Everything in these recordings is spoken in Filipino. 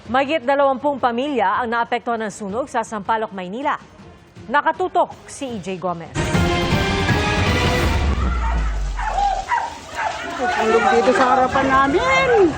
Mahigit 20 pamilya ang naapektuhan ng sunog sa Sampaloc, Maynila. Nakatutok si EJ Gomez. Sunog dito sa harapan namin.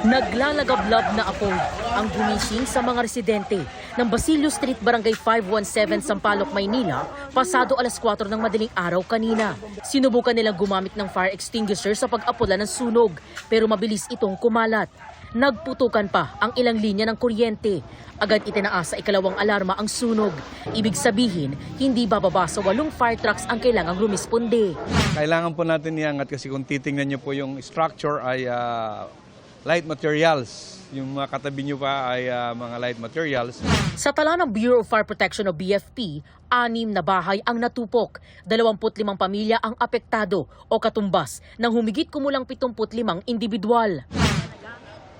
Naglalagablab na apoy ang gumising sa mga residente ng Basilio Street, Barangay 517, Sampaloc, Maynila, pasado alas 4 ng madaling araw kanina. Sinubukan nilang gumamit ng fire extinguisher sa pag-apula ng sunog, pero mabilis itong kumalat. Nagputukan pa ang ilang linya ng kuryente. Agad itinaas sa ikalawang alarma ang sunog. Ibig sabihin, hindi bababa sa 8 fire trucks ang kailangang rumisponde. Kailangan po natin iangat kasi kung titingnan niyo po yung structure ay light materials. Yung mga katabi niyo pa ay mga light materials. Sa tala ng Bureau of Fire Protection o BFP, 6 na bahay ang natupok. 25 pamilya ang apektado o katumbas ng humigit kumulang 75 individual.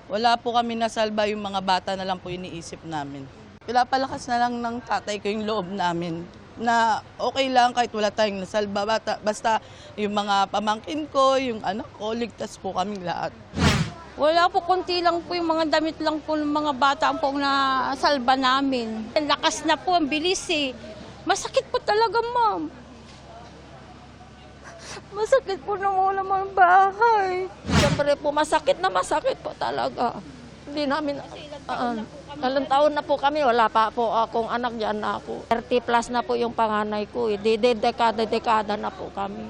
Wala po kami nasalba, yung mga bata na lang po iniisip namin. Pinapalakas na lang ng tatay ko yung loob namin na okay lang kahit wala tayong nasalba. Basta yung mga pamangkin ko, yung anak ko, ligtas po kaming lahat. Wala po, konti lang po yung mga damit lang po ng mga bata po na salba namin. Ang lakas na po, ang bilis eh. Masakit po talaga, ma'am. Masakit po na mula mga bahay. Siyempre po, masakit po talaga. Hindi namin, ilang taon na po kami, wala pa po akong anak, dyan na ako. 30 plus na po yung panganay ko, dekada na po kami.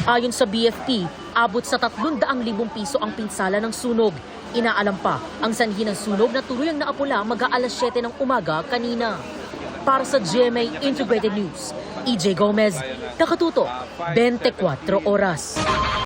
Ayon sa BFP, abot sa 300,000 piso ang pinsala ng sunog. Inaalam pa ang sanhi ng sunog na tuluyang naapula mag-aalas 7 ng umaga kanina. Para sa GMA Integrated News, EJ Gomez, nakatuto 24 oras.